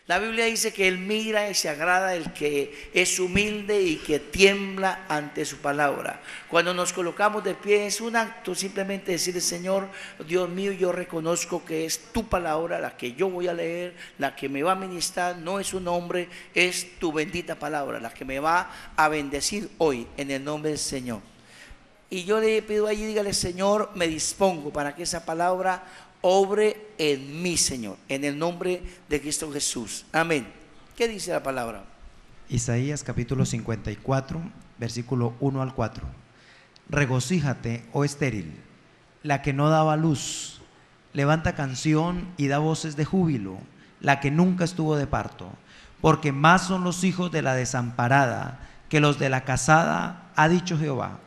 La Biblia dice que Él mira y se agrada el que es humilde y que tiembla ante su palabra. Cuando nos colocamos de pie es un acto simplemente decirle: Señor, Dios mío, yo reconozco que es tu palabra la que yo voy a leer, la que me va a ministrar, no es un hombre, es tu bendita palabra, la que me va a bendecir hoy en el nombre del Señor. Y yo le pido allí, dígale: Señor, me dispongo para que esa palabra obre en mí, Señor, en el nombre de Cristo Jesús. Amén. ¿Qué dice la palabra? Isaías capítulo 54, versículo 1 al 4. Regocíjate, oh estéril, la que no daba luz. Levanta canción y da voces de júbilo, la que nunca estuvo de parto. Porque más son los hijos de la desamparada que los de la casada, ha dicho Jehová.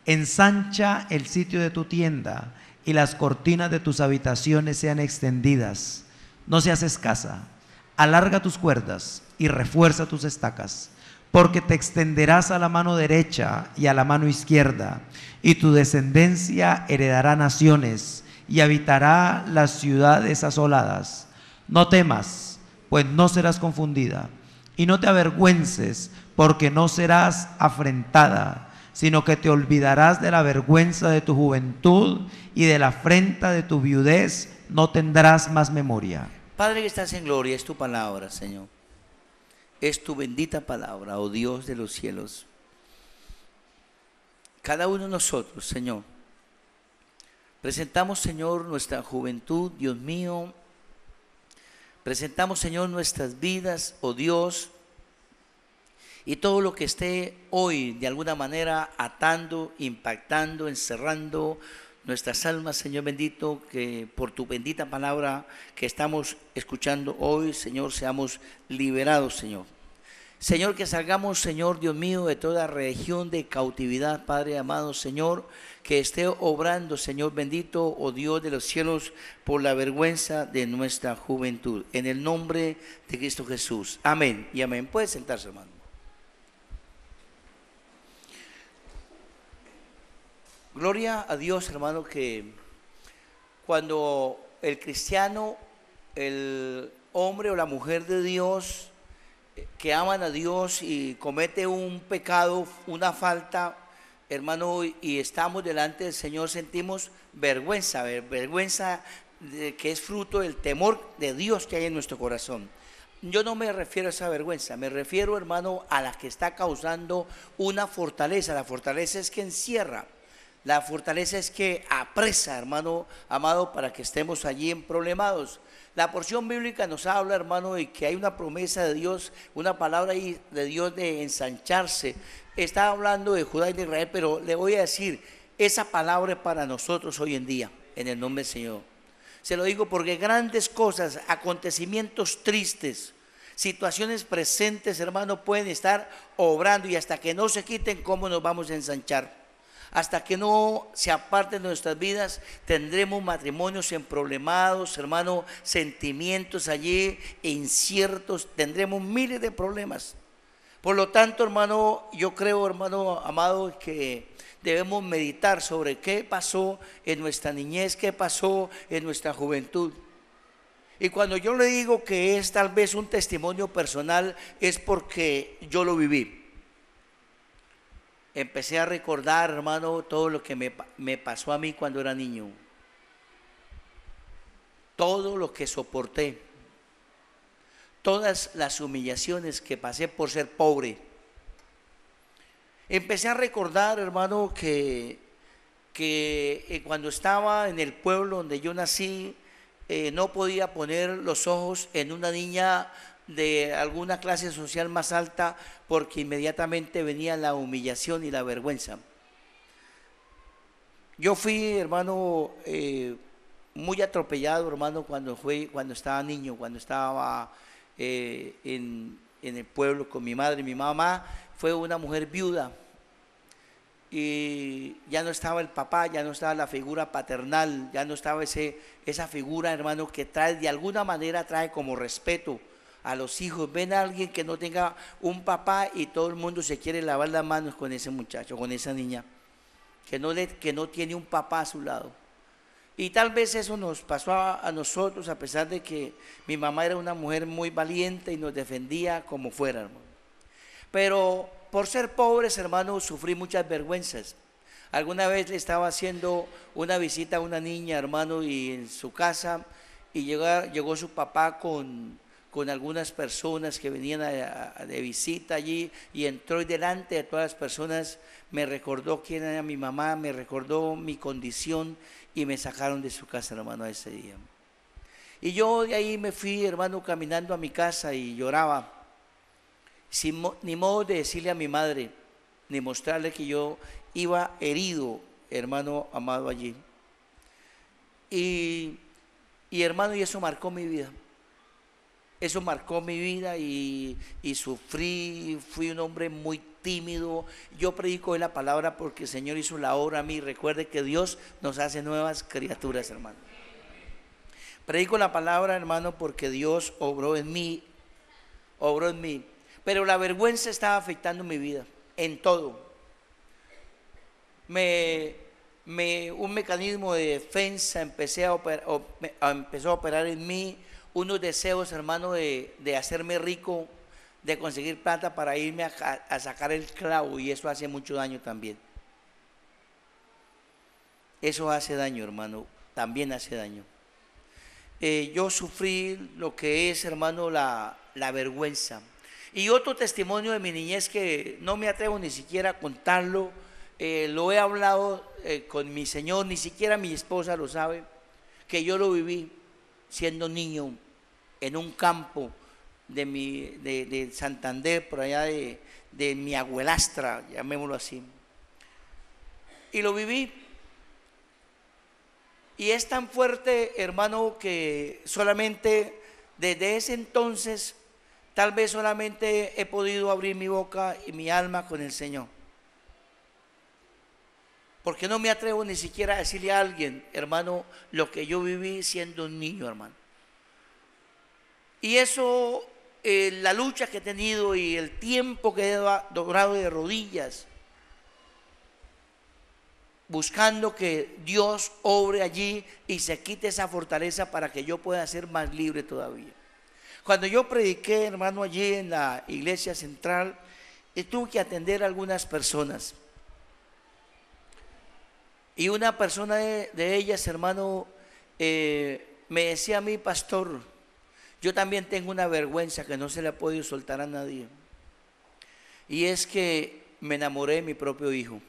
Ensancha el sitio de tu tienda y las cortinas de tus habitaciones sean extendidas. No seas escasa, alarga tus cuerdas y refuerza tus estacas, porque te extenderás a la mano derecha y a la mano izquierda, y tu descendencia heredará naciones y habitará las ciudades asoladas. No temas, pues no serás confundida, y no te avergüences, porque no serás afrentada, sino que te olvidarás de la vergüenza de tu juventud y de la afrenta de tu viudez no tendrás más memoria. Padre que estás en gloria, es tu palabra, Señor. Es tu bendita palabra, oh Dios de los cielos. Cada uno de nosotros, Señor, presentamos, Señor, nuestra juventud, Dios mío. Presentamos, Señor, nuestras vidas, oh Dios. Y todo lo que esté hoy de alguna manera atando, impactando, encerrando nuestras almas, Señor bendito, que por tu bendita palabra que estamos escuchando hoy, Señor, seamos liberados, Señor. Señor, que salgamos, Señor Dios mío, de toda región de cautividad, Padre amado, Señor, que esté obrando, Señor bendito, oh Dios de los cielos, por la vergüenza de nuestra juventud. En el nombre de Cristo Jesús. Amén y amén. Puede sentarse, hermano. Gloria a Dios, hermano, que cuando el cristiano, el hombre o la mujer de Dios, que aman a Dios y comete un pecado, una falta, hermano, y estamos delante del Señor, sentimos vergüenza, vergüenza que es fruto del temor de Dios que hay en nuestro corazón. Yo no me refiero a esa vergüenza, me refiero, hermano, a la que está causando una fortaleza. La fortaleza es que encierra. La fortaleza es que apresa, hermano amado, para que estemos allí emproblemados. La porción bíblica nos habla, hermano, de que hay una promesa de Dios, una palabra ahí de Dios de ensancharse. Está hablando de Judá y de Israel, pero le voy a decir, esa palabra es para nosotros hoy en día, en el nombre del Señor. Se lo digo porque grandes cosas, acontecimientos tristes, situaciones presentes, hermano, pueden estar obrando, y hasta que no se quiten, ¿cómo nos vamos a ensanchar? Hasta que no se aparten de nuestras vidas, tendremos matrimonios emproblemados, hermano, sentimientos allí inciertos, tendremos miles de problemas. Por lo tanto, hermano, yo creo, hermano amado, que debemos meditar sobre qué pasó en nuestra niñez, qué pasó en nuestra juventud. Y cuando yo le digo que es tal vez un testimonio personal, es porque yo lo viví. Empecé a recordar, hermano, todo lo que me pasó a mí cuando era niño. Todo lo que soporté. Todas las humillaciones que pasé por ser pobre. Empecé a recordar, hermano, que cuando estaba en el pueblo donde yo nací, no podía poner los ojos en una niña de alguna clase social más alta, porque inmediatamente venía la humillación y la vergüenza. Yo fui, hermano, muy atropellado, hermano, cuando estaba niño, cuando estaba en el pueblo con mi madre. Mi mamá fue una mujer viuda y ya no estaba el papá, ya no estaba la figura paternal, ya no estaba esa figura, hermano, que trae, de alguna manera trae como respeto a los hijos. Ven a alguien que no tenga un papá y todo el mundo se quiere lavar las manos con ese muchacho, con esa niña, que no tiene un papá a su lado. Y tal vez eso nos pasó a nosotros, a pesar de que mi mamá era una mujer muy valiente y nos defendía como fuera, hermano. Pero por ser pobres, hermano, sufrí muchas vergüenzas. Alguna vez le estaba haciendo una visita a una niña, hermano, y en su casa, y llegó su papá con algunas personas que venían de visita allí, y entró y delante de todas las personas me recordó quién era mi mamá, me recordó mi condición, y me sacaron de su casa, hermano, ese día. Y yo de ahí me fui, hermano, caminando a mi casa y lloraba, ni modo de decirle a mi madre, ni mostrarle que yo iba herido, hermano amado, allí. Y hermano, y eso marcó mi vida. Eso marcó mi vida y sufrí, fui un hombre muy tímido. Yo predico de la palabra porque el Señor hizo la obra a mí. Recuerde que Dios nos hace nuevas criaturas, hermano. Predico la palabra, hermano, porque Dios obró en mí. Pero la vergüenza estaba afectando mi vida, en todo. Un mecanismo de defensa empezó a operar en mí, unos deseos, hermano, de hacerme rico, de conseguir plata para irme a sacar el clavo, y eso hace mucho daño también. Eso hace daño, hermano, también hace daño. Yo sufrí lo que es, hermano, la vergüenza. Y otro testimonio de mi niñez que no me atrevo ni siquiera a contarlo, lo he hablado con mi Señor, ni siquiera mi esposa lo sabe, que yo lo viví siendo niño en un campo de Santander, por allá de mi abuelastra, llamémoslo así. Y lo viví. Y es tan fuerte, hermano, que solamente desde ese entonces, tal vez solamente he podido abrir mi boca y mi alma con el Señor. Porque no me atrevo ni siquiera a decirle a alguien, hermano, lo que yo viví siendo un niño, hermano. Y eso, la lucha que he tenido y el tiempo que he durado de rodillas, buscando que Dios obre allí y se quite esa fortaleza para que yo pueda ser más libre todavía. Cuando yo prediqué, hermano, allí en la iglesia central, tuve que atender a algunas personas. Y una persona de ellas, hermano, me decía a mí, pastor, yo también tengo una vergüenza que no se le ha podido soltar a nadie. Y es que me enamoré de mi propio hijo.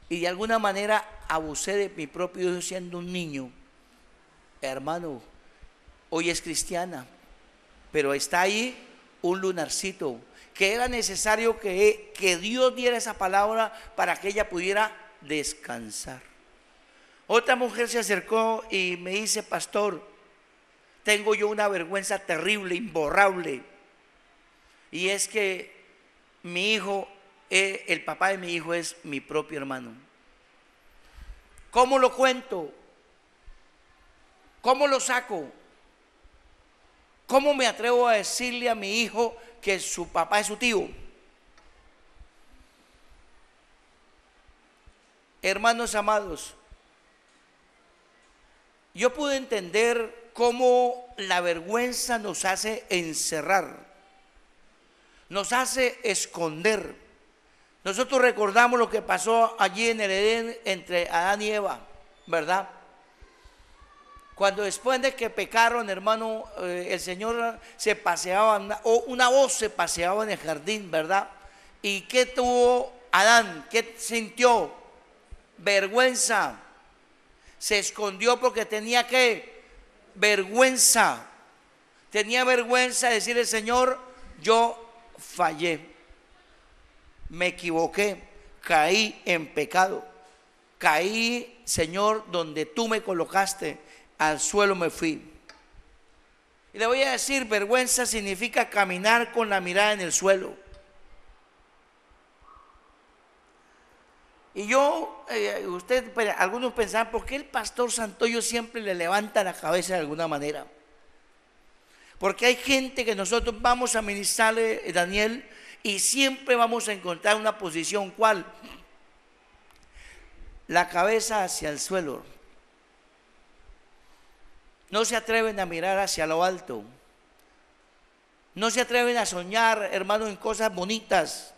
Y de alguna manera abusé de mi propio hijo siendo un niño. Hermano, hoy es cristiana, pero está ahí un lunarcito, que era necesario que Dios diera esa palabra para que ella pudiera descansar. Otra mujer se acercó y me dice, pastor, tengo yo una vergüenza terrible, imborrable, y es que mi hijo, el papá de mi hijo es mi propio hermano. ¿Cómo lo cuento? ¿Cómo lo saco? ¿Cómo me atrevo a decirle a mi hijo que su papá es su tío? Hermanos amados, yo pude entender cómo la vergüenza nos hace encerrar, nos hace esconder. Nosotros recordamos lo que pasó allí en el Edén entre Adán y Eva, ¿verdad? Cuando después de que pecaron, hermano, el Señor se paseaba, o una voz se paseaba en el jardín, ¿verdad? ¿Y qué tuvo Adán? ¿Qué sintió? Vergüenza. Se escondió porque tenía ¿qué? Vergüenza. Tenía vergüenza de decirle, Señor, yo fallé, me equivoqué, caí en pecado, caí, Señor, donde tú me colocaste, al suelo me fui. Y le voy a decir, vergüenza significa caminar con la mirada en el suelo. Y yo, algunos pensaban, ¿por qué el pastor Santoyo siempre le levanta la cabeza de alguna manera? Porque hay gente que nosotros vamos a ministrarle, Daniel, y siempre vamos a encontrar una posición, ¿cuál? la cabeza hacia el suelo. No se atreven a mirar hacia lo alto. No se atreven a soñar, hermano, en cosas bonitas.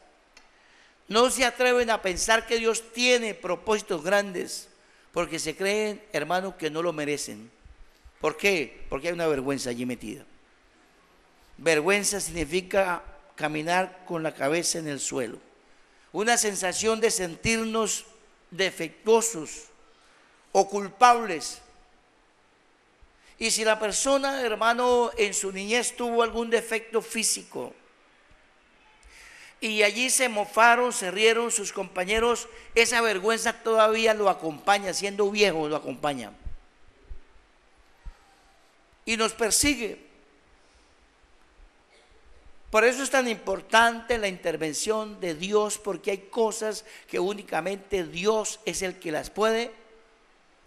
No se atreven a pensar que Dios tiene propósitos grandes, porque se creen, hermano, que no lo merecen. ¿Por qué? Porque hay una vergüenza allí metida. Vergüenza significa caminar con la cabeza en el suelo. Una sensación de sentirnos defectuosos o culpables. Y si la persona, hermano, en su niñez tuvo algún defecto físico y allí se mofaron, se rieron sus compañeros, esa vergüenza todavía lo acompaña, siendo viejo lo acompaña. Y nos persigue. Por eso es tan importante la intervención de Dios, porque hay cosas que únicamente Dios es el que las puede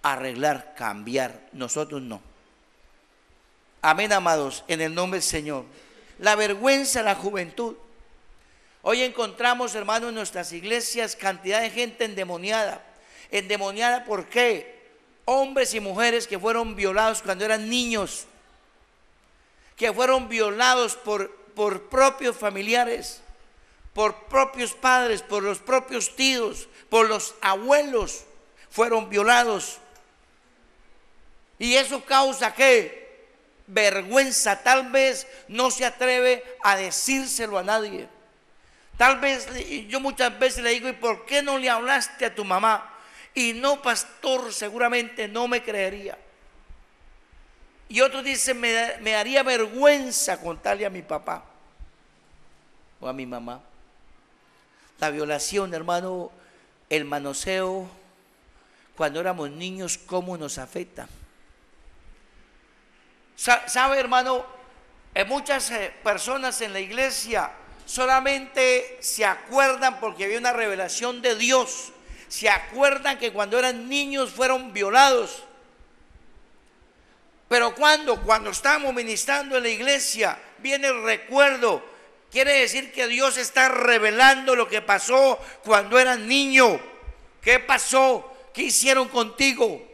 arreglar, cambiar, nosotros no. Amén, amados, en el nombre del Señor. La vergüenza de la juventud. Hoy encontramos, hermanos, en nuestras iglesias cantidad de gente endemoniada. ¿Endemoniada por qué? Hombres y mujeres que fueron violados cuando eran niños, que fueron violados por propios familiares, por propios padres, por los propios tíos, por los abuelos, fueron violados. ¿Y eso causa qué? Vergüenza. Tal vez no se atreve a decírselo a nadie. Tal vez, yo muchas veces le digo, ¿y por qué no le hablaste a tu mamá? Y no, pastor, seguramente no me creería. Y otros dicen, me daría vergüenza contarle a mi papá o a mi mamá. La violación, hermano, el manoseo, cuando éramos niños, ¿cómo nos afecta? ¿Sabe, hermano? Muchas personas en la iglesia solamente se acuerdan porque había una revelación de Dios. Se acuerdan que cuando eran niños fueron violados. Pero cuando estamos ministrando en la iglesia, viene el recuerdo. Quiere decir que Dios está revelando lo que pasó cuando eras niño. ¿Qué pasó? ¿Qué hicieron contigo?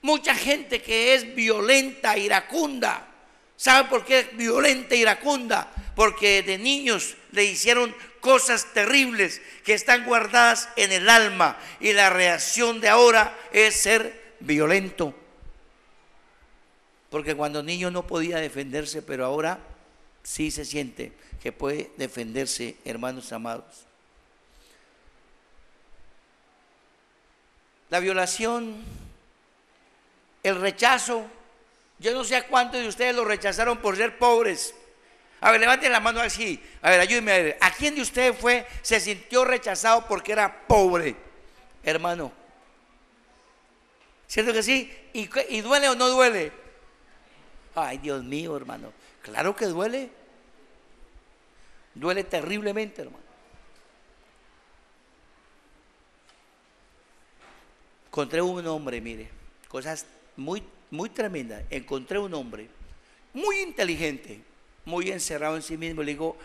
Mucha gente que es violenta, iracunda. ¿Sabe por qué es violenta, iracunda? Porque de niños le hicieron cosas terribles que están guardadas en el alma. Y la reacción de ahora es ser violento. Porque cuando niño no podía defenderse, pero ahora sí se siente que puede defenderse, hermanos amados. La violación, el rechazo. Yo no sé a cuántos de ustedes lo rechazaron por ser pobres. A ver, levanten la mano así. A ver, ayúdenme a ver. ¿A quién de ustedes se sintió rechazado porque era pobre, hermano? ¿Cierto que sí? ¿Y duele o no duele? Ay, Dios mío, hermano. Claro que duele. Duele terriblemente, hermano. Encontré un hombre, mire, cosas muy tremendas. Encontré un hombre muy inteligente, muy encerrado en sí mismo. Le digo,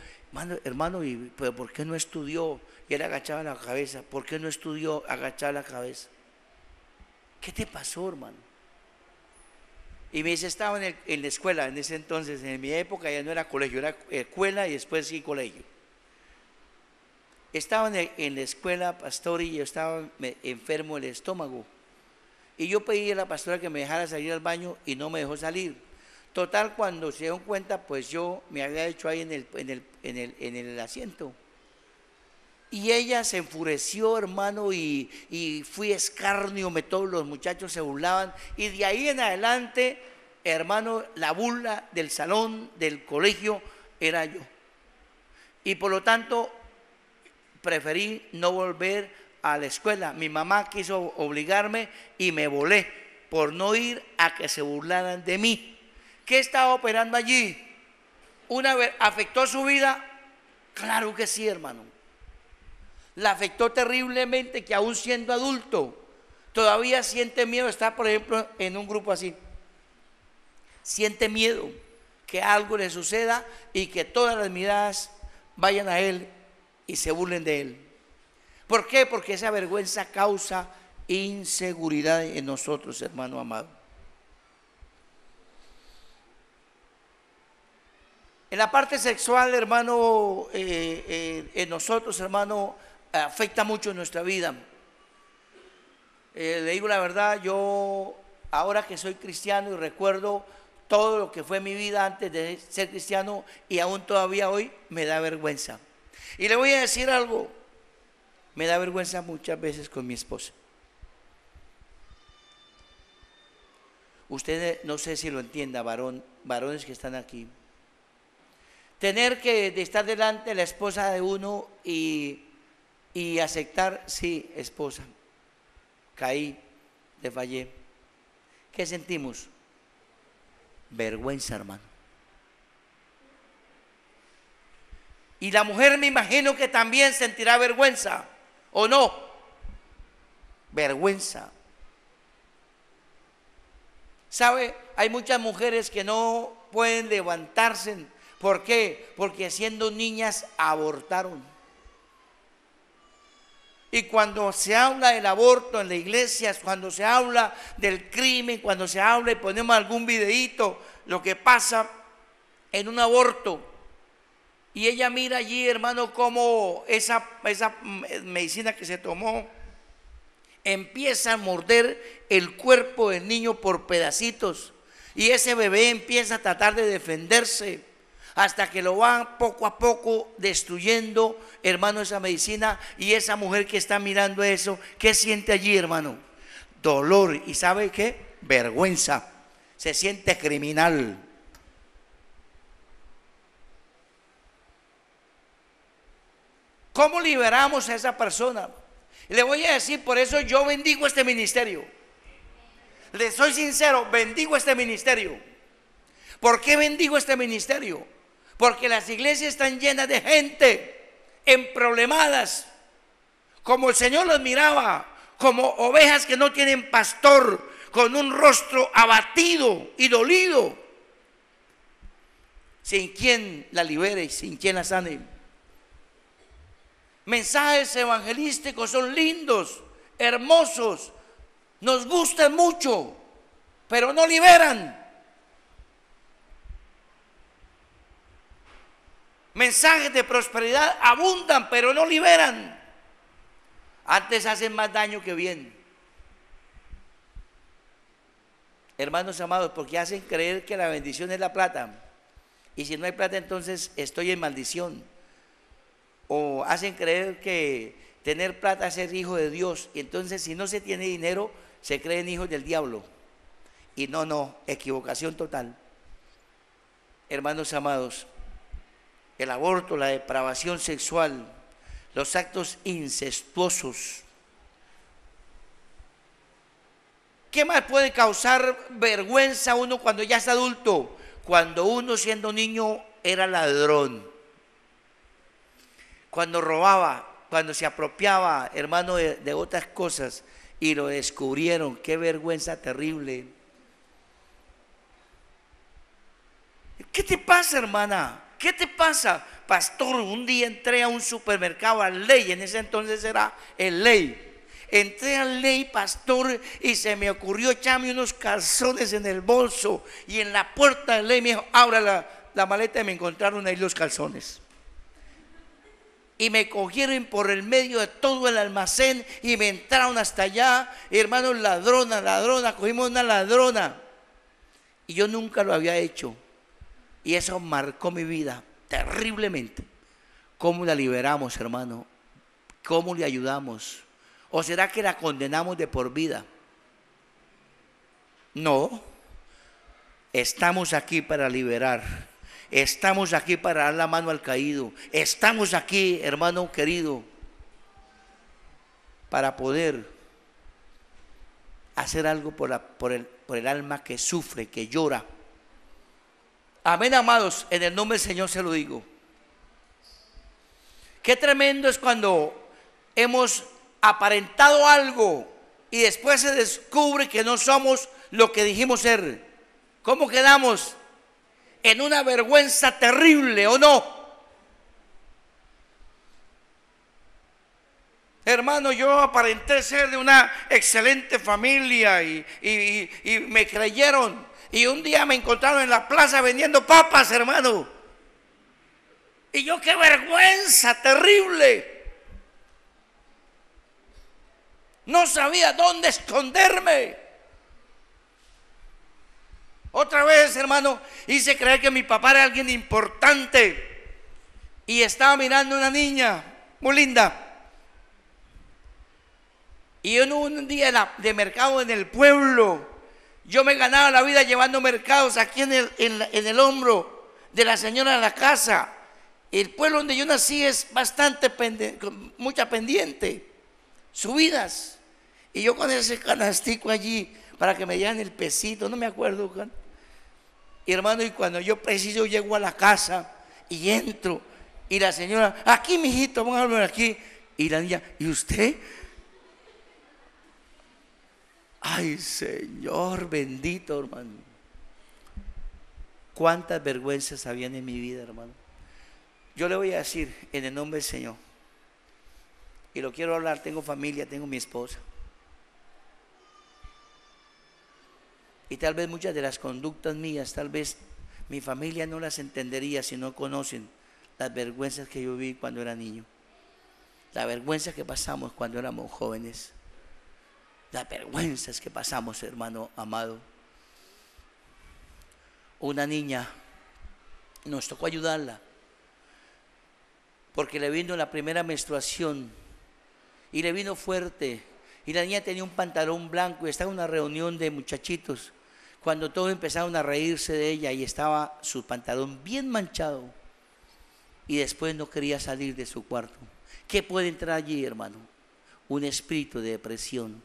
hermano, ¿pero por qué no estudió? Y él agachaba la cabeza. ¿Por qué no estudió? Agachaba la cabeza. ¿Qué te pasó, hermano? Y me dice, estaba en la escuela en ese entonces. En mi época ya no era colegio, era escuela y después sí colegio. Estaba en la escuela, pastor, y yo estaba enfermo del estómago. Y yo pedí a la pastora que me dejara salir al baño y no me dejó salir. Total, cuando se dieron cuenta, pues yo me había hecho ahí en el asiento. Y ella se enfureció, hermano, y fui escarnio, todos los muchachos se burlaban. Y de ahí en adelante, hermano, la burla del salón, del colegio, era yo. Y por lo tanto, preferí no volver a la escuela. Mi mamá quiso obligarme y me volé por no ir a que se burlaran de mí. ¿Qué estaba operando allí? ¿Afectó su vida? Claro que sí, hermano. La afectó terriblemente, que aún siendo adulto todavía siente miedo de estar, por ejemplo, en un grupo así. Siente miedo que algo le suceda y que todas las miradas vayan a él y se burlen de él. ¿Por qué? Porque esa vergüenza causa inseguridad en nosotros, hermano amado. En la parte sexual, hermano, en nosotros, hermano, afecta mucho nuestra vida. Le digo la verdad, yo ahora que soy cristiano y recuerdo todo lo que fue mi vida antes de ser cristiano, y aún todavía hoy me da vergüenza. Y le voy a decir algo, me da vergüenza muchas veces con mi esposa. Usted no sé si lo entienda, varones que están aquí. Tener que estar delante de la esposa de uno y aceptar, sí, esposa, caí, le fallé. ¿Qué sentimos? Vergüenza, hermano. Y la mujer me imagino que también sentirá vergüenza, ¿o no? Vergüenza. ¿Sabe? Hay muchas mujeres que no pueden levantarse. ¿Por qué? Porque siendo niñas abortaron. Y cuando se habla del aborto en la iglesia, cuando se habla del crimen, cuando se habla y ponemos algún videíto, lo que pasa en un aborto, y ella mira allí, hermano, cómo esa medicina que se tomó empieza a morder el cuerpo del niño por pedacitos, y ese bebé empieza a tratar de defenderse, hasta que lo van poco a poco destruyendo, hermano, esa medicina. Y esa mujer que está mirando eso, ¿qué siente allí, hermano? Dolor. ¿Y sabe qué? Vergüenza. Se siente criminal. ¿Cómo liberamos a esa persona? Le voy a decir, por eso yo bendigo este ministerio. Le soy sincero, bendigo este ministerio. ¿Por qué bendigo este ministerio? Porque las iglesias están llenas de gente emproblemadas, como el Señor los miraba, como ovejas que no tienen pastor, con un rostro abatido y dolido, sin quien la libere y sin quien la sane. Mensajes evangelísticos son lindos, hermosos, nos gustan mucho, pero no liberan. Mensajes de prosperidad abundan, pero no liberan. Antes hacen más daño que bien. Hermanos amados, porque hacen creer que la bendición es la plata. Y si no hay plata, entonces estoy en maldición. O hacen creer que tener plata es ser hijo de Dios. Y entonces si no se tiene dinero, se creen hijos del diablo. Y no, equivocación total. Hermanos amados, el aborto, la depravación sexual, los actos incestuosos. ¿Qué más puede causar vergüenza a uno cuando ya es adulto? Cuando uno siendo niño era ladrón, cuando robaba, cuando se apropiaba, hermano, de otras cosas y lo descubrieron. Qué vergüenza terrible. ¿Qué te pasa, hermana? ¿Qué te pasa? Pastor, un día entré a un supermercado, al Ley, en ese entonces era el Ley. Entré al Ley, pastor, y se me ocurrió echarme unos calzones en el bolso. Y en la puerta del Ley me dijo, abra la maleta, y me encontraron ahí los calzones. Y me cogieron por el medio de todo el almacén y me entraron hasta allá. Hermano, ladrona, cogimos una ladrona. Y yo nunca lo había hecho. Y eso marcó mi vida terriblemente. ¿Cómo la liberamos, hermano? ¿Cómo le ayudamos? ¿O será que la condenamos de por vida? No. Estamos aquí para liberar. Estamos aquí para dar la mano al caído. Estamos aquí, hermano querido, para poder hacer algo por el alma que sufre, que llora. Amén, amados, en el nombre del Señor se lo digo. Qué tremendo es cuando hemos aparentado algo y después se descubre que no somos lo que dijimos ser. ¿Cómo quedamos? En una vergüenza terrible, ¿o no? Hermano, yo aparenté ser de una excelente familia y me creyeron. Y un día me encontraron en la plaza vendiendo papas, hermano. Y yo, qué vergüenza terrible. No sabía dónde esconderme. Otra vez, hermano, hice creer que mi papá era alguien importante. Y estaba mirando a una niña muy linda. Y en un día de mercado en el pueblo, yo me ganaba la vida llevando mercados aquí en el hombro de la señora de la casa. El pueblo donde yo nací es bastante con mucha pendiente, subidas. Y yo con ese canastico allí para que me dieran el pesito, no me acuerdo. Y hermano, y cuando yo preciso llego a la casa y entro, y la señora, aquí mijito, vamos a ver aquí. Y la niña, ¿y usted? Ay, Señor bendito, hermano. Cuántas vergüenzas habían en mi vida, hermano. Yo le voy a decir en el nombre del Señor, y lo quiero hablar, tengo familia, tengo mi esposa. Y tal vez muchas de las conductas mías, tal vez mi familia no las entendería si no conocen las vergüenzas que yo viví cuando era niño. La vergüenza que pasamos cuando éramos jóvenes. Las vergüenzas que pasamos, hermano amado. Una niña, nos tocó ayudarla, porque le vino la primera menstruación y le vino fuerte. Y la niña tenía un pantalón blanco y estaba en una reunión de muchachitos, cuando todos empezaron a reírse de ella y estaba su pantalón bien manchado. Y después no quería salir de su cuarto. ¿Qué puede entrar allí, hermano? Un espíritu de depresión.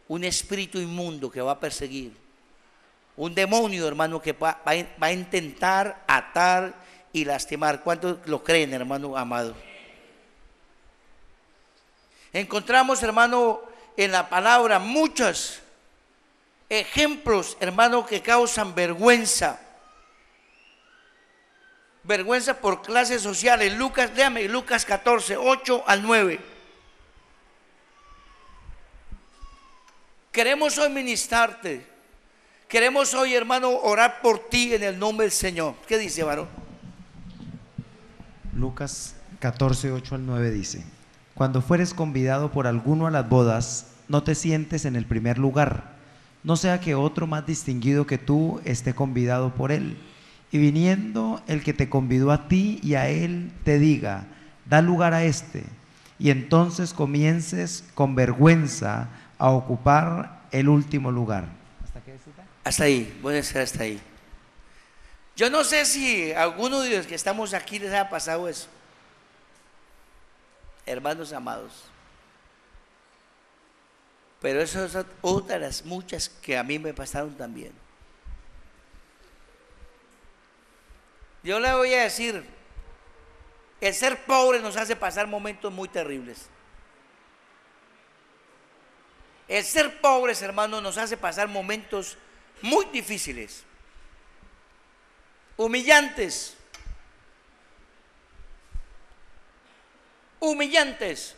Un espíritu inmundo que va a perseguir. Un demonio, hermano, que va a intentar atar y lastimar. ¿Cuántos lo creen, hermano amado? Encontramos, hermano, en la palabra muchos ejemplos, hermano, que causan vergüenza. Vergüenza por clases sociales. Lucas, léame, Lucas 14, 8 al 9. Queremos hoy ministrarte. Queremos hoy, hermano, orar por ti en el nombre del Señor. ¿Qué dice, varón? Lucas 14, 8 al 9 dice: Cuando fueres convidado por alguno a las bodas, no te sientes en el primer lugar, no sea que otro más distinguido que tú esté convidado por él. Y viniendo el que te convidó a ti y a él, te diga: da lugar a este. Y entonces comiences con vergüenza a ocupar el último lugar. ¿Hasta qué cita? Hasta ahí, puede ser hasta ahí. Yo no sé si a alguno de los que estamos aquí les ha pasado eso. Hermanos amados. Pero eso es otra de las muchas que a mí me pasaron también. Yo le voy a decir, el ser pobre nos hace pasar momentos muy terribles. El ser pobres, hermanos, nos hace pasar momentos muy difíciles, humillantes, humillantes.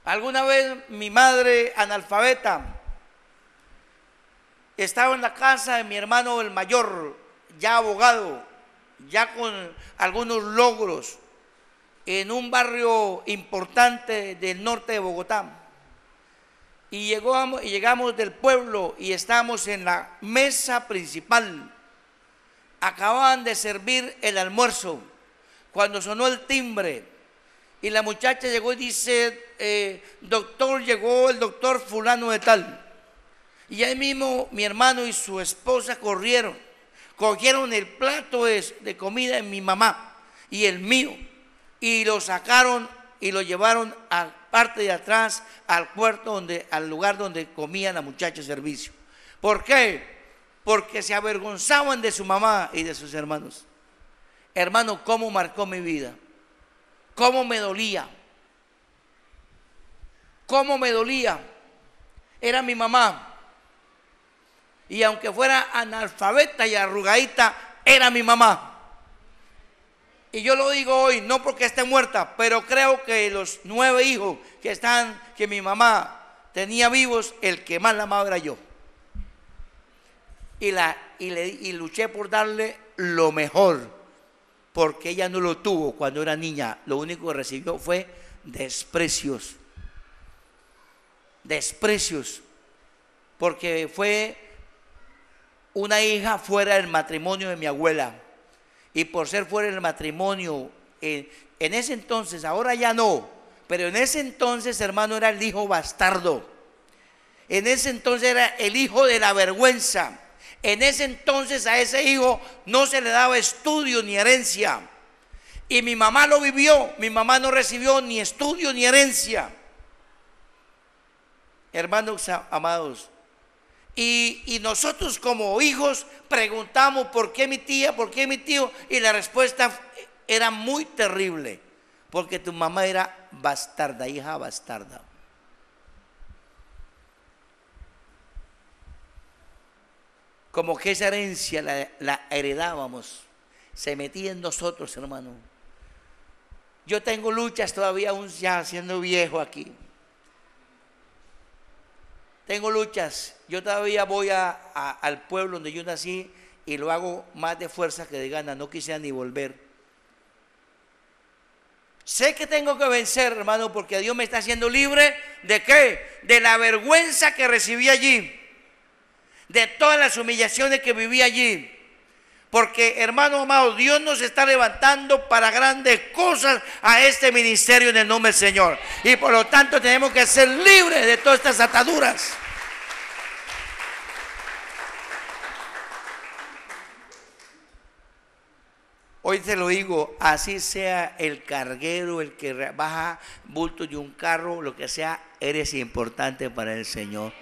Alguna vez mi madre analfabeta estaba en la casa de mi hermano el mayor, ya abogado, ya con algunos logros, en un barrio importante del norte de Bogotá. Y llegamos del pueblo y estábamos en la mesa principal. Acababan de servir el almuerzo cuando sonó el timbre y la muchacha llegó y dice: doctor, llegó el doctor fulano de tal. Y ahí mismo mi hermano y su esposa corrieron, cogieron el plato de comida de mi mamá y el mío y lo sacaron y lo llevaron a parte de atrás al al lugar donde comía la muchacha de servicio. ¿Por qué? Porque se avergonzaban de su mamá y de sus hermanos. Hermano, cómo marcó mi vida, cómo me dolía, cómo me dolía. Era mi mamá, y aunque fuera analfabeta y arrugadita, era mi mamá. Y yo lo digo hoy, no porque esté muerta, pero creo que los 9 hijos que mi mamá tenía vivos, el que más la amaba era yo. Y luché por darle lo mejor, porque ella no lo tuvo cuando era niña. Lo único que recibió fue desprecios. Desprecios. Porque fue una hija fuera del matrimonio de mi abuela. Y por ser fuera del matrimonio, en ese entonces, ahora ya no, pero en ese entonces, hermano, era el hijo bastardo. En ese entonces era el hijo de la vergüenza. En ese entonces a ese hijo no se le daba estudio ni herencia. Y mi mamá lo vivió. Mi mamá no recibió ni estudio ni herencia. Hermanos amados. Y nosotros como hijos preguntamos ¿por qué mi tía? ¿Por qué mi tío? Y la respuesta era muy terrible. Porque tu mamá era bastarda, hija bastarda. Como que esa herencia la heredábamos. Se metía en nosotros, hermano. Yo tengo luchas todavía, aún ya siendo viejo aquí. Tengo luchas. Yo todavía voy al pueblo donde yo nací y lo hago más de fuerza que de gana. No quisiera ni volver. Sé que tengo que vencer, hermano, porque Dios me está haciendo libre. ¿De qué? De la vergüenza que recibí allí. De todas las humillaciones que viví allí. Porque, hermano amado, Dios nos está levantando para grandes cosas a este ministerio en el nombre del Señor. Y por lo tanto tenemos que ser libres de todas estas ataduras. Hoy te lo digo, así sea el carguero, el que baja bultos de un carro, lo que sea, eres importante para el Señor.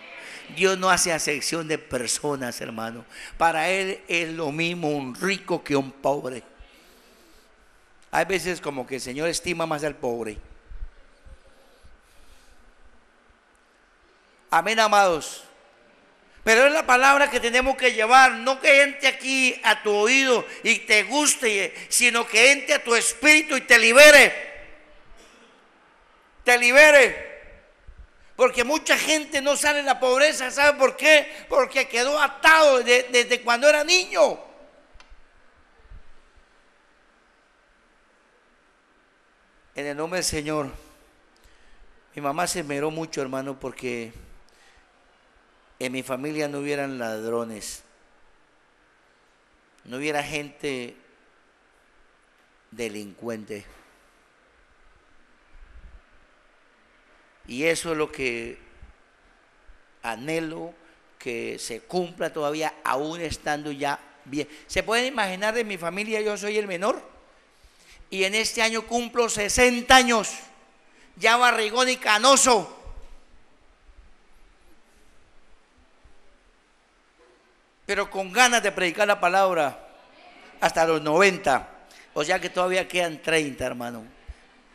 Dios no hace acepción de personas, hermano. Para Él es lo mismo un rico que un pobre. Hay veces como que el Señor estima más al pobre. Amén, amados. Pero es la palabra que tenemos que llevar, no que entre aquí a tu oído y te guste, sino que entre a tu espíritu y te libere. Te libere. Porque mucha gente no sale de la pobreza, ¿sabe por qué? Porque quedó atado desde cuando era niño. En el nombre del Señor, mi mamá se esmeró mucho, hermano, porque en mi familia no hubieran ladrones, no hubiera gente delincuente. Y eso es lo que anhelo que se cumpla todavía, aún estando ya bien. ¿Se pueden imaginar de mi familia? Yo soy el menor y en este año cumplo 60 años, ya barrigón y canoso. Pero con ganas de predicar la palabra hasta los 90. O sea que todavía quedan 30, hermano.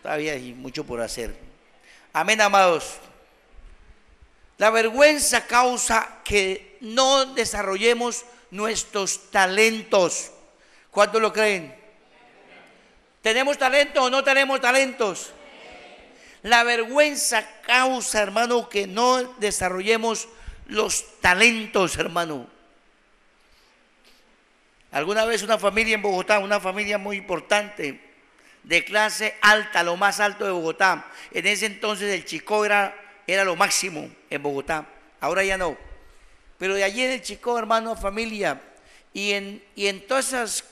Todavía hay mucho por hacer. Amén, amados. La vergüenza causa que no desarrollemos nuestros talentos. ¿Cuántos lo creen? ¿Tenemos talento o no tenemos talentos? La vergüenza causa, hermano, que no desarrollemos los talentos, hermano. Alguna vez una familia en Bogotá, una familia muy importante, de clase alta, lo más alto de Bogotá. En ese entonces el Chicó era lo máximo en Bogotá, ahora ya no. Pero de allí en el Chicó, hermano, familia, y en todas esas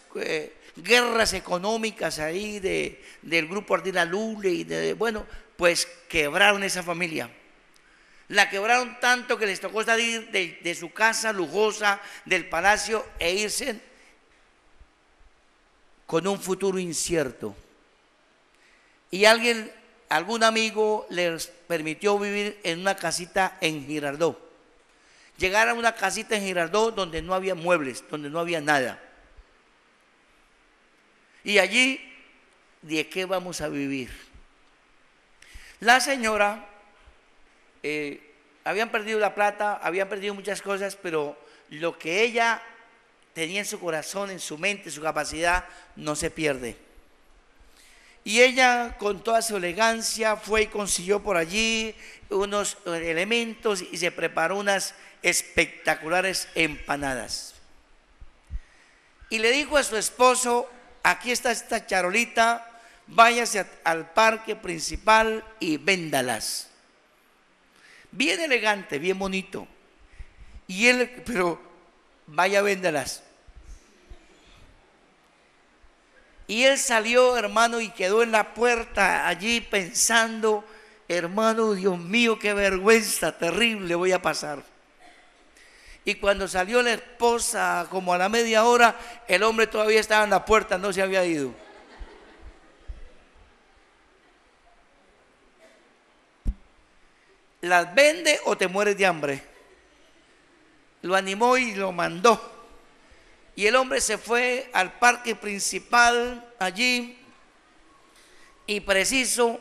guerras económicas ahí del grupo Ardila Lule y bueno, pues quebraron esa familia. La quebraron tanto que les tocó salir de su casa lujosa, del palacio, e irse con un futuro incierto. Y algún amigo les permitió vivir en una casita en Girardot. Llegar a una casita en Girardot donde no había muebles, donde no había nada. Y allí, ¿de qué vamos a vivir? La señora, habían perdido la plata, habían perdido muchas cosas, pero lo que ella tenía en su corazón, en su mente, su capacidad, no se pierde. Y ella con toda su elegancia fue y consiguió por allí unos elementos y se preparó unas espectaculares empanadas. Y le dijo a su esposo: aquí está esta charolita, váyase al parque principal y véndalas. Bien elegante, bien bonito. Y él, pero vaya, véndalas. Y él salió, hermano, y quedó en la puerta allí pensando: hermano, Dios mío, qué vergüenza terrible voy a pasar. Y cuando salió la esposa, como a la media hora, el hombre todavía estaba en la puerta, no se había ido. ¿Las vende o te mueres de hambre? Lo animó y lo mandó. Y el hombre se fue al parque principal allí y preciso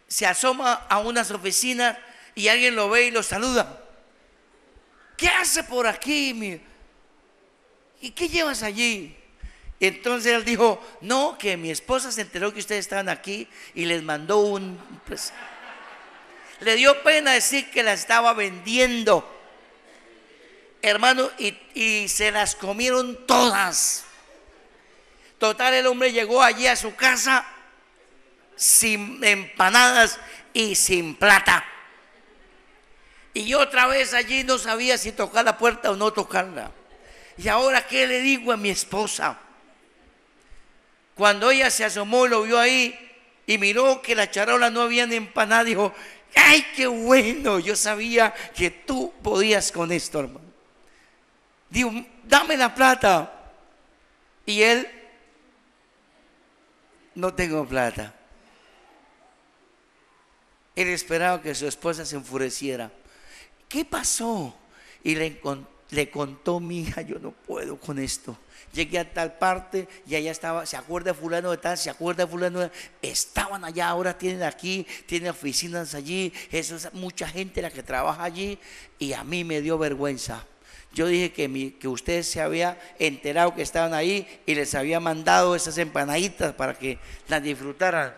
se asoma a unas oficinas y alguien lo ve y lo saluda. ¿Qué hace por aquí? ¿Y qué llevas allí? Y entonces él dijo: no, que mi esposa se enteró que ustedes estaban aquí y les mandó pues, le dio pena decir que la estaba vendiendo, hermano, y se las comieron todas. Total, el hombre llegó allí a su casa sin empanadas y sin plata. Y otra vez allí no sabía si tocar la puerta o no tocarla. ¿Y ahora qué le digo a mi esposa? Cuando ella se asomó y lo vio ahí y miró que la charola no había ni empanada, dijo: ¡ay, qué bueno! Yo sabía que tú podías con esto, hermano. Digo: dame la plata. Y él: no tengo plata. Él esperaba que su esposa se enfureciera. ¿Qué pasó? Y le contó: mi hija, yo no puedo con esto. Llegué a tal parte y allá estaba, ¿se acuerda de fulano de tal? ¿Se acuerda de fulano de tal? Estaban allá, ahora tienen aquí, tienen oficinas allí. Eso es mucha gente la que trabaja allí. Y a mí me dio vergüenza. Yo dije que ustedes se había enterado que estaban ahí y les había mandado esas empanaditas para que las disfrutaran.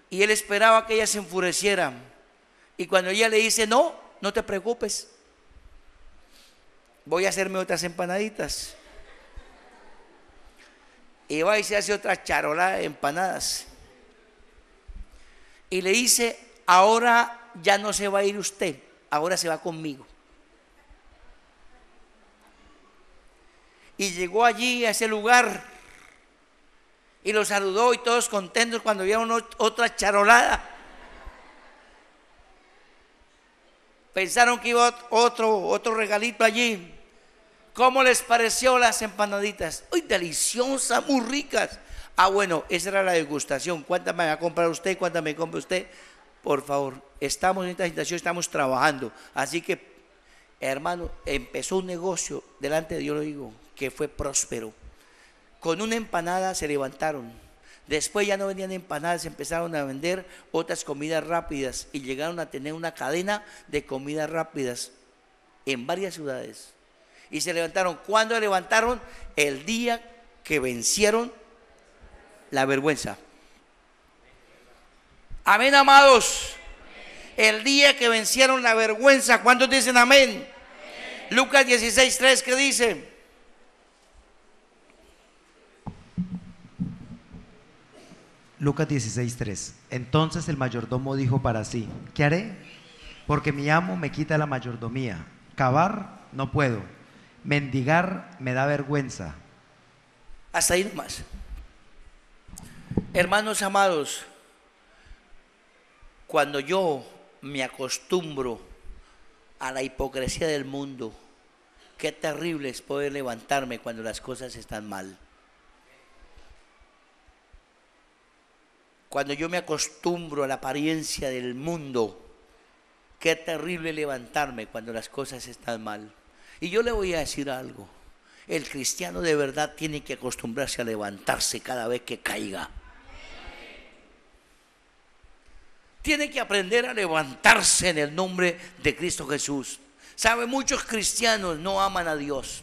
Y él esperaba que ella se enfureciera. Y cuando ella le dice: no, no te preocupes, voy a hacerme otras empanaditas. Y va y se hace otra charolada de empanadas. Y le dice: ahora ya no se va a ir usted, ahora se va conmigo. Y llegó allí a ese lugar y lo saludó y todos contentos cuando vieron otra charolada. Pensaron que iba otro regalito allí. ¿Cómo les pareció las empanaditas? ¡Uy, deliciosas, muy ricas! Ah, bueno, esa era la degustación. ¿Cuántas me va a comprar usted? ¿Cuántas me compra usted? Por favor, estamos en esta situación, estamos trabajando. Así que, hermano, empezó un negocio delante de Dios, lo digo, que fue próspero. Con una empanada se levantaron. Después ya no vendían empanadas, empezaron a vender otras comidas rápidas y llegaron a tener una cadena de comidas rápidas en varias ciudades. Y se levantaron. ¿Cuándo levantaron? El día que vencieron la vergüenza. Amén, amados. El día que vencieron la vergüenza. ¿Cuántos dicen amén? Amén. Lucas 16:3, ¿qué dice? Lucas 16:3. Entonces el mayordomo dijo para sí: ¿qué haré? Porque mi amo me quita la mayordomía. Cavar no puedo, mendigar me da vergüenza. Hasta ahí nomás. Hermanos amados, cuando yo me acostumbro a la hipocresía del mundo, qué terrible es poder levantarme cuando las cosas están mal. Cuando yo me acostumbro a la apariencia del mundo, qué terrible levantarme cuando las cosas están mal. Y yo le voy a decir algo: el cristiano de verdad tiene que acostumbrarse a levantarse cada vez que caiga. Tiene que aprender a levantarse en el nombre de Cristo Jesús. ¿Sabe? Muchos cristianos no aman a Dios.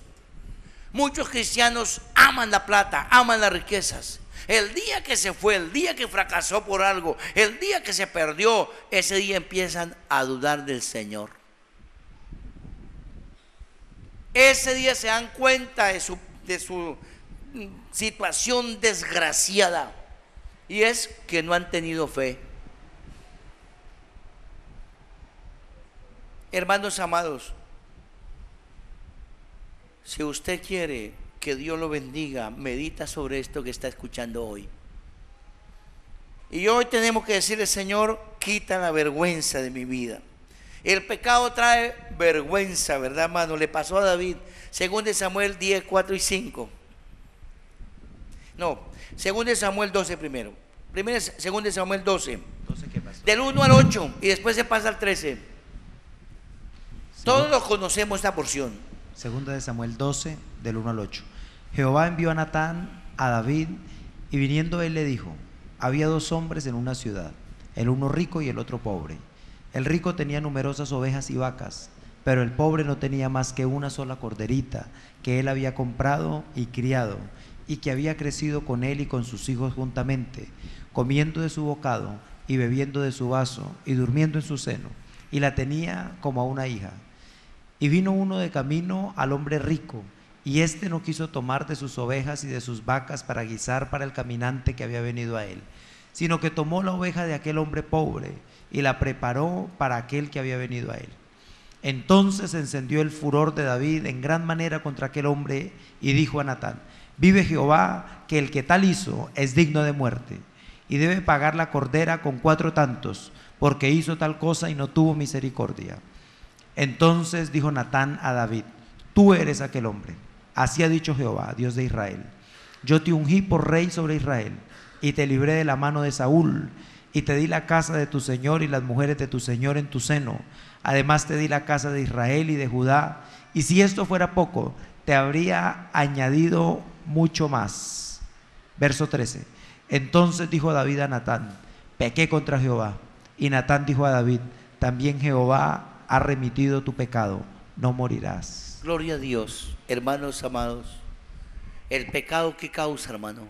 Muchos cristianos aman aman la plata, aman las riquezas. El día que se fue, el día que fracasó por algo, el día que se perdió, ese día empiezan a dudar del Señor. Ese día se dan cuenta de su situación desgraciada, y es que no han tenido fe. Hermanos amados, si usted quiere que Dios lo bendiga, medita sobre esto que está escuchando hoy. Y hoy tenemos que decirle: Señor, quita la vergüenza de mi vida. El pecado trae vergüenza, ¿verdad, hermano? Le pasó a David, según de Samuel 10, 4 y 5. No, según de Samuel 12 primero. Según de Samuel 12. ¿12 qué pasó? Del 1 al 8 y después se pasa al 13. Todos lo conocemos esta porción. Segunda de Samuel 12, del 1 al 8. Jehová envió a Natán a David, y viniendo él le dijo: había dos hombres en una ciudad, el uno rico y el otro pobre. El rico tenía numerosas ovejas y vacas, pero el pobre no tenía más que una sola corderita que él había comprado y criado, y que había crecido con él y con sus hijos juntamente, comiendo de su bocado y bebiendo de su vaso y durmiendo en su seno, y la tenía como a una hija. Y vino uno de camino al hombre rico, y éste no quiso tomar de sus ovejas y de sus vacas para guisar para el caminante que había venido a él, sino que tomó la oveja de aquel hombre pobre y la preparó para aquel que había venido a él. Entonces se encendió el furor de David en gran manera contra aquel hombre, y dijo a Natán: vive Jehová, que el que tal hizo es digno de muerte, y debe pagar la cordera con 4 tantos, porque hizo tal cosa y no tuvo misericordia. Entonces dijo Natán a David: tú eres aquel hombre. Así ha dicho Jehová, Dios de Israel: yo te ungí por rey sobre Israel, y te libré de la mano de Saúl, y te di la casa de tu señor y las mujeres de tu señor en tu seno. Además te di la casa de Israel y de Judá, y si esto fuera poco, te habría añadido mucho más. Verso 13. Entonces dijo David a Natán: pequé contra Jehová. Y Natán dijo a David: también Jehová ha remitido tu pecado, no morirás. Gloria a Dios. Hermanos amados, el pecado, ¿qué causa, hermano?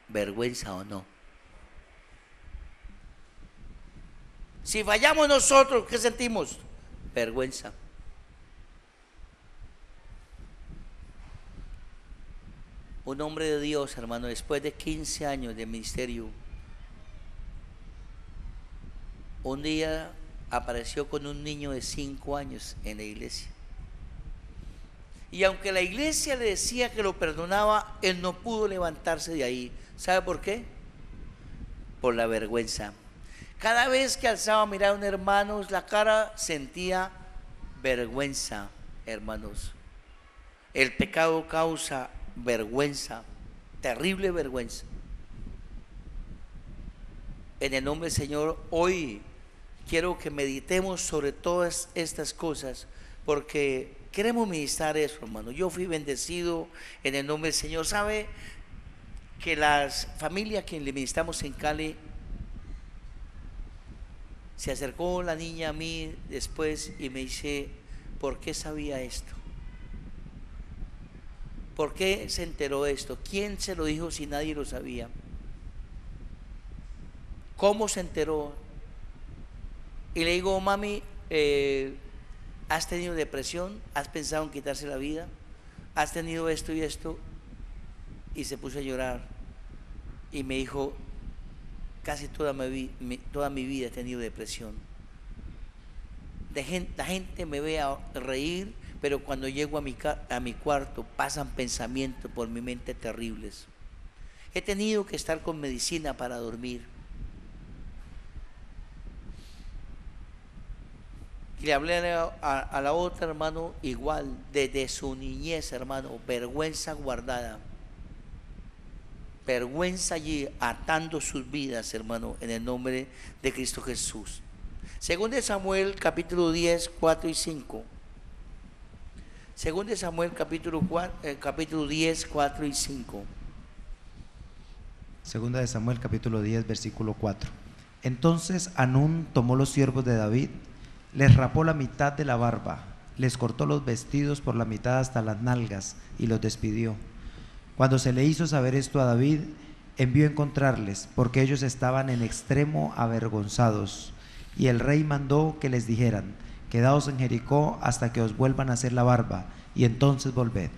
¿Vergüenza o no? Si fallamos nosotros, ¿qué sentimos? Vergüenza. Un hombre de Dios, hermano, después de 15 años de ministerio, un día apareció con un niño de 5 años en la iglesia. Y aunque la iglesia le decía que lo perdonaba, él no pudo levantarse de ahí. ¿Sabe por qué? Por la vergüenza. Cada vez que alzaba a mirar a un hermano, la cara sentía vergüenza, hermanos. El pecado causa vergüenza, terrible vergüenza. En el nombre del Señor, hoy quiero que meditemos sobre todas estas cosas, porque queremos ministrar eso, hermano. Yo fui bendecido en el nombre del Señor. ¿Sabe que las familias que le ministramos en Cali, se acercó la niña a mí después y me dice: ¿por qué sabía esto? ¿Por qué se enteró de esto? ¿Quién se lo dijo si nadie lo sabía? ¿Cómo se enteró? Y le digo: mami, ¿has tenido depresión? ¿Has pensado en quitarse la vida? ¿Has tenido esto y esto? Y se puso a llorar y me dijo: casi toda mi vida he tenido depresión. La gente me ve a reír, pero cuando llego a mi cuarto pasan pensamientos por mi mente terribles. He tenido que estar con medicina para dormir. Y le hablé a la otra, hermano, igual, desde su niñez, hermano, vergüenza guardada. Vergüenza allí, atando sus vidas, hermano, en el nombre de Cristo Jesús. Según de Samuel, capítulo 10, 4 y 5. Según de Samuel, capítulo 10, 4 y 5. Segunda de Samuel, capítulo 10, versículo 4. Entonces Hanún tomó los siervos de David, les rapó la mitad de la barba, les cortó los vestidos por la mitad hasta las nalgas y los despidió. Cuando se le hizo saber esto a David, envió a encontrarles, porque ellos estaban en extremo avergonzados. Y el rey mandó que les dijeran: quedaos en Jericó hasta que os vuelvan a hacer la barba, y entonces volved.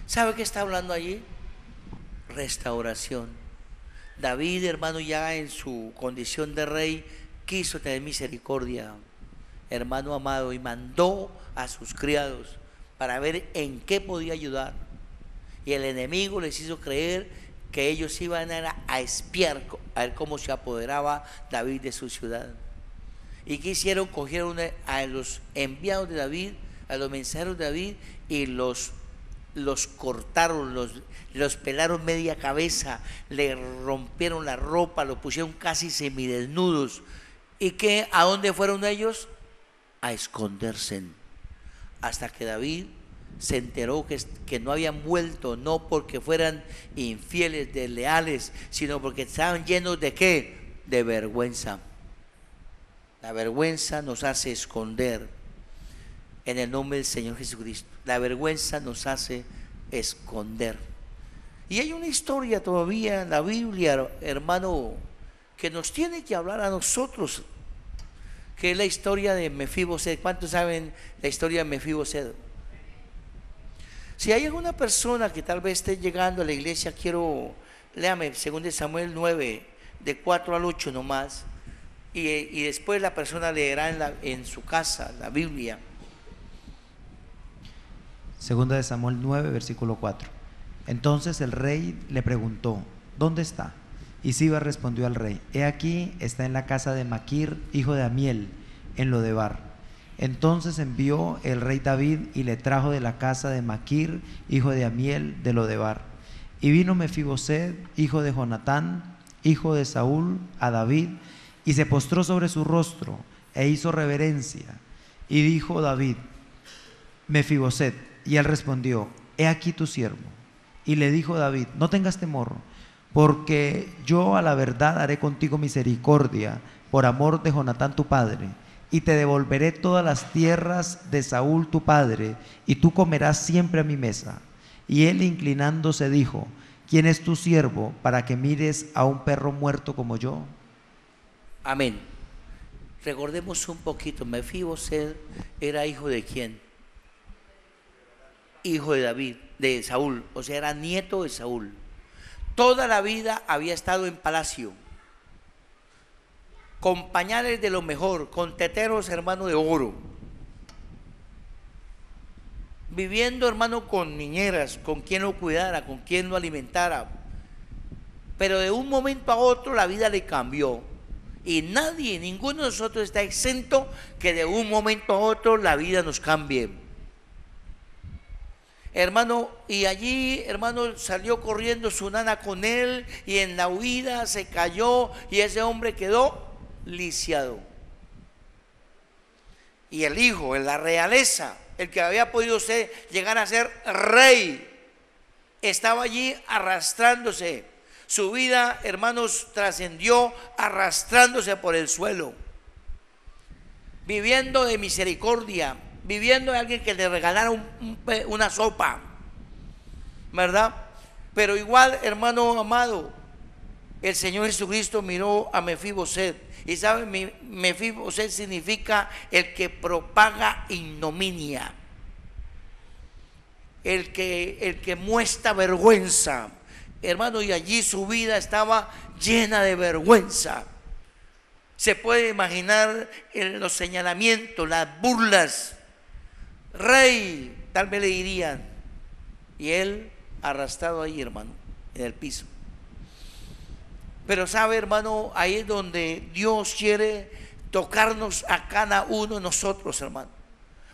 ¿Sabe qué está hablando allí? Restauración. David, hermano, ya en su condición de rey, quiso tener misericordia, hermano amado, y mandó a sus criados para ver en qué podía ayudar. Y el enemigo les hizo creer que ellos iban a espiar a ver cómo se apoderaba David de su ciudad. ¿Y qué hicieron? Cogieron a los enviados de David, a los mensajeros de David, y los cortaron, los pelaron media cabeza, le rompieron la ropa, los pusieron casi semidesnudos. ¿Y qué? ¿A dónde fueron ellos? A esconderse. Hasta que David se enteró que no habían vuelto, no porque fueran infieles, desleales, sino porque estaban llenos de ¿qué? De vergüenza. La vergüenza nos hace esconder en el nombre del Señor Jesucristo. La vergüenza nos hace esconder. Y hay una historia todavía en la Biblia, hermano, que nos tiene que hablar a nosotros, que es la historia de Mefiboset. ¿Cuántos saben la historia de Mefiboset? Si hay alguna persona que tal vez esté llegando a la iglesia, léame 2 Samuel 9, de 4 al 8 nomás, y después la persona leerá en su casa la Biblia. 2 Samuel 9, versículo 4. Entonces el rey le preguntó: ¿dónde está? Y Siba respondió al rey: he aquí, está en la casa de Maquir, hijo de Amiel, en Lodebar. Entonces envió el rey David y le trajo de la casa de Maquir, hijo de Amiel, de Lodebar. Y vino Mefiboset, hijo de Jonatán, hijo de Saúl, a David, y se postró sobre su rostro e hizo reverencia. Y dijo David: Mefiboset. Y él respondió: he aquí tu siervo. Y le dijo David: no tengas temor, porque yo a la verdad haré contigo misericordia por amor de Jonatán tu padre, y te devolveré todas las tierras de Saúl tu padre, y tú comerás siempre a mi mesa. Y él, inclinándose, dijo: ¿quién es tu siervo para que mires a un perro muerto como yo? Amén. Recordemos un poquito. Mefiboset era hijo de ¿quién? Hijo de David, de Saúl, o sea, era nieto de Saúl. Toda la vida había estado en palacio, con pañales de lo mejor, con teteros, hermano, de oro, viviendo, hermano, con niñeras, con quien lo cuidara, con quien lo alimentara. Pero de un momento a otro la vida le cambió, y nadie, ninguno de nosotros está exento que de un momento a otro la vida nos cambie, hermano. Y allí, hermano, salió corriendo su nana con él, y en la huida se cayó, y ese hombre quedó lisiado. Y el hijo, en la realeza, el que había podido llegar a ser rey, estaba allí arrastrándose. Su vida, hermanos, trascendió arrastrándose por el suelo, viviendo de misericordia, viviendo de alguien que le regalara una sopa, ¿verdad? Pero igual, hermano amado, el Señor Jesucristo miró a Mefiboset, y sabe, Mefiboset significa el que propaga ignominia, el que muestra vergüenza, hermano. Y allí su vida estaba llena de vergüenza. Se puede imaginar los señalamientos, las burlas. Rey, tal vez le dirían, y él arrastrado ahí, hermano, en el piso. Pero sabe, hermano, ahí es donde Dios quiere tocarnos a cada uno de nosotros, hermano.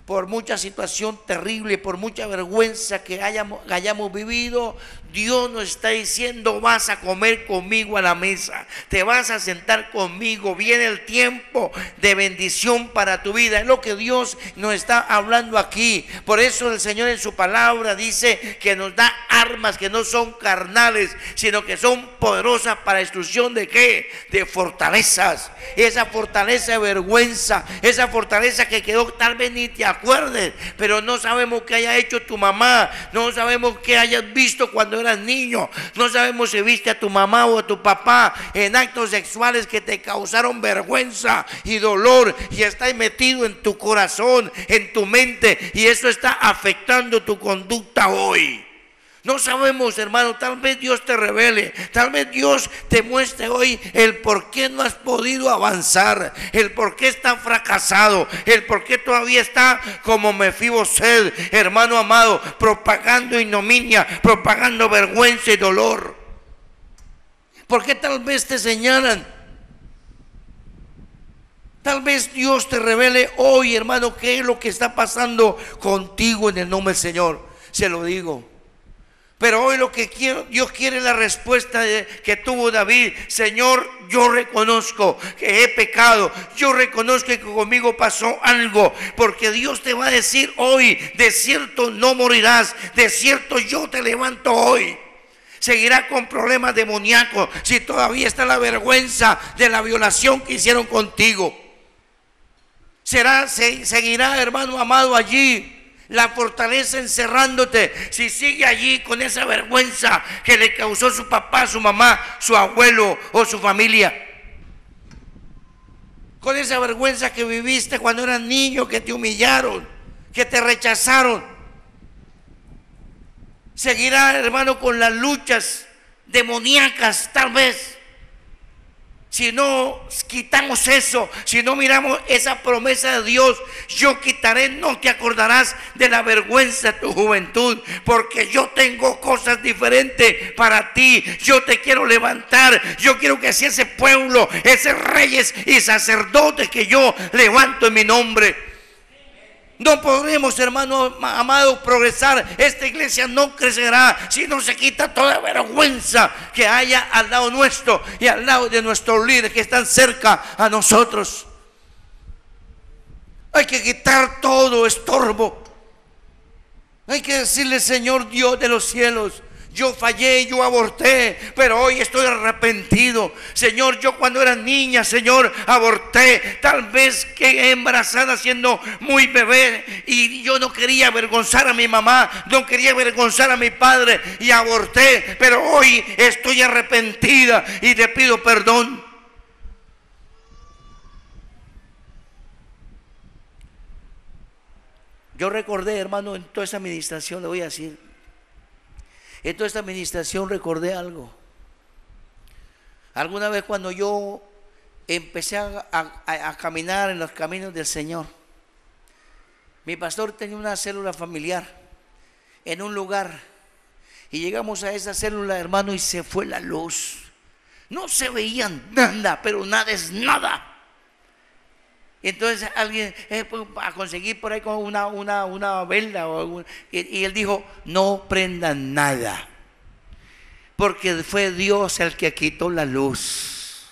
Por mucha situación terrible, por mucha vergüenza que hayamos vivido, Dios nos está diciendo: vas a comer conmigo a la mesa, te vas a sentar conmigo, viene el tiempo de bendición para tu vida. Es lo que Dios nos está hablando aquí. Por eso el Señor en su palabra dice que nos da armas que no son carnales, sino que son poderosas para destrucción de ¿qué? De fortalezas. Esa fortaleza de vergüenza, esa fortaleza que quedó, tal vez ni te acuerdes, pero no sabemos qué haya hecho tu mamá, no sabemos qué hayas visto cuando eras niño, no sabemos si viste a tu mamá o a tu papá en actos sexuales que te causaron vergüenza y dolor, y está metido en tu corazón, en tu mente, y eso está afectando tu conducta hoy. No sabemos, hermano, tal vez Dios te revele, tal vez Dios te muestre hoy el por qué no has podido avanzar, el por qué está fracasado, el por qué todavía está como Mefiboset, hermano amado, propagando ignominia, propagando vergüenza y dolor. ¿Por qué tal vez te señalan? Tal vez Dios te revele hoy, hermano, qué es lo que está pasando contigo en el nombre del Señor. Se lo digo. Pero hoy lo que Dios quiere la respuesta que tuvo David. Señor, yo reconozco que he pecado, yo reconozco que conmigo pasó algo, porque Dios te va a decir hoy, de cierto no morirás, de cierto yo te levanto hoy. Seguirá con problemas demoníacos si todavía está la vergüenza de la violación que hicieron contigo. Seguirá, hermano amado, allí la fortaleza encerrándote, si sigue allí con esa vergüenza que le causó su papá, su mamá, su abuelo o su familia, con esa vergüenza que viviste cuando eras niño, que te humillaron, que te rechazaron. Seguirá, hermano, con las luchas demoníacas, tal vez. Si no quitamos eso, si no miramos esa promesa de Dios, yo quitaré, no te acordarás de la vergüenza de tu juventud, porque yo tengo cosas diferentes para ti. Yo te quiero levantar, yo quiero que sea ese pueblo, esos reyes y sacerdotes que yo levanto en mi nombre. No podremos, hermano amado, progresar. Esta iglesia no crecerá si no se quita toda vergüenza que haya al lado nuestro y al lado de nuestros líderes que están cerca a nosotros. Hay que quitar todo estorbo. Hay que decirle: Señor Dios de los cielos, yo fallé, yo aborté, pero hoy estoy arrepentido. Señor, yo cuando era niña, Señor, aborté. Tal vez que embarazada siendo muy bebé, y yo no quería avergonzar a mi mamá, no quería avergonzar a mi padre, y aborté. Pero hoy estoy arrepentida y te pido perdón. Yo recordé, hermano, en toda esa administración, le voy a decir, en toda esta administración recordé algo. Alguna vez cuando yo empecé a caminar en los caminos del Señor, mi pastor tenía una célula familiar en un lugar, y llegamos a esa célula, hermano, y se fue la luz. No se veía nada, pero nada es nada. Entonces alguien a conseguir por ahí con una vela y él dijo: no prendan nada, porque fue Dios el que quitó la luz.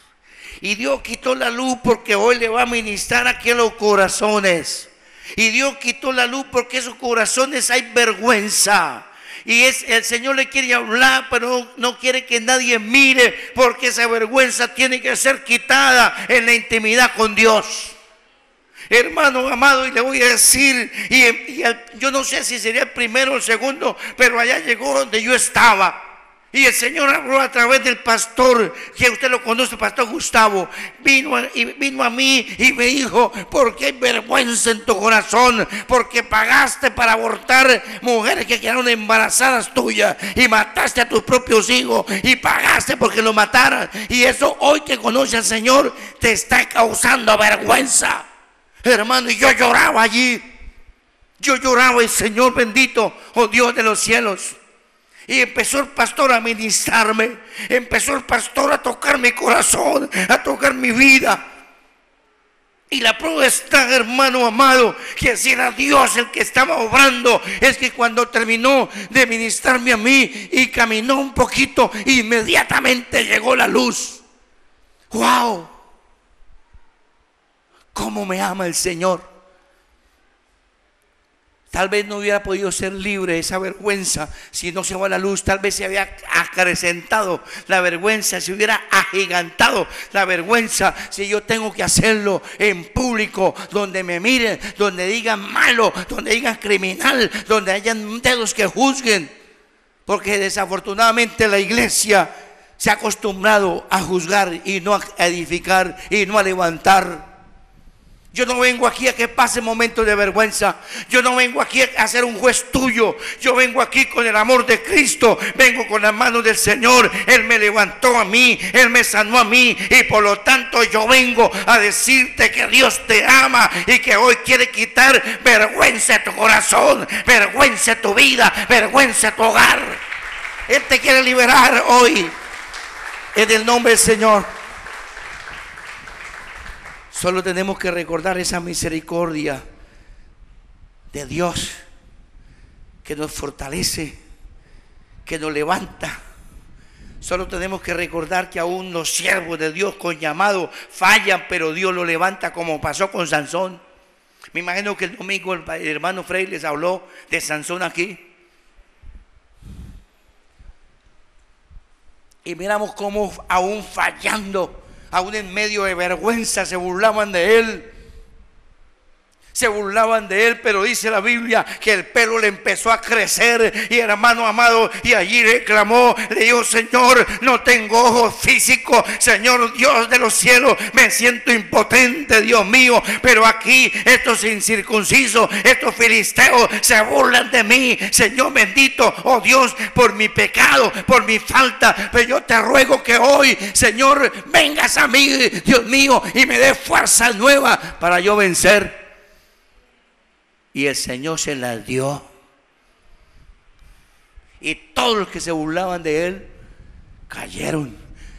Y Dios quitó la luz porque hoy le va a ministrar aquí a los corazones. Y Dios quitó la luz porque en esos corazones hay vergüenza. Y el Señor le quiere hablar, pero no quiere que nadie mire, porque esa vergüenza tiene que ser quitada en la intimidad con Dios. Hermano amado, y le voy a decir, yo no sé si sería el primero o el segundo, pero allá llegó donde yo estaba. Y el Señor habló a través del pastor, que usted lo conoce, el pastor Gustavo. Vino a mí y me dijo: porque hay vergüenza en tu corazón, porque pagaste para abortar mujeres que quedaron embarazadas tuyas, y mataste a tus propios hijos, y pagaste porque lo mataran. Y eso hoy que conoce al Señor te está causando vergüenza. Hermano, y yo lloraba allí. Yo lloraba, y Señor bendito, oh Dios de los cielos. Y empezó el pastor a ministrarme. Empezó el pastor a tocar mi corazón, a tocar mi vida. Y la prueba está, hermano amado, que si era Dios el que estaba obrando, es que cuando terminó de ministrarme a mí y caminó un poquito, inmediatamente llegó la luz. ¡Wow! ¿Cómo me ama el Señor? Tal vez no hubiera podido ser libre de esa vergüenza si no se va a la luz. Tal vez se había acrecentado la vergüenza, se hubiera agigantado la vergüenza si yo tengo que hacerlo en público, donde me miren, donde digan malo, donde digan criminal, donde hayan dedos que juzguen. Porque desafortunadamente la iglesia se ha acostumbrado a juzgar y no a edificar y no a levantar. Yo no vengo aquí a que pase momentos de vergüenza. Yo no vengo aquí a ser un juez tuyo. Yo vengo aquí con el amor de Cristo. Vengo con las manos del Señor. Él me levantó a mí, Él me sanó a mí, y por lo tanto yo vengo a decirte que Dios te ama y que hoy quiere quitar vergüenza de tu corazón, vergüenza de tu vida, vergüenza de tu hogar. Él te quiere liberar hoy en el nombre del Señor. Solo tenemos que recordar esa misericordia de Dios que nos fortalece, que nos levanta. Solo tenemos que recordar que aún los siervos de Dios con llamado fallan, pero Dios lo levanta, como pasó con Sansón. Me imagino que el domingo el hermano Frey les habló de Sansón aquí. Y miramos cómo aún fallando, aún en medio de vergüenza, se burlaban de él. Se burlaban de él, pero dice la Biblia que el pelo le empezó a crecer. Y hermano amado, y allí reclamó, le dijo: Señor, no tengo ojos físicos, Señor Dios de los cielos, me siento impotente, Dios mío, pero aquí estos incircuncisos, estos filisteos se burlan de mí, Señor bendito, oh Dios, por mi pecado, por mi falta. Pero yo te ruego que hoy, Señor, vengas a mí, Dios mío, y me des fuerza nueva para yo vencer. Y el Señor se las dio. Y todos los que se burlaban de él cayeron.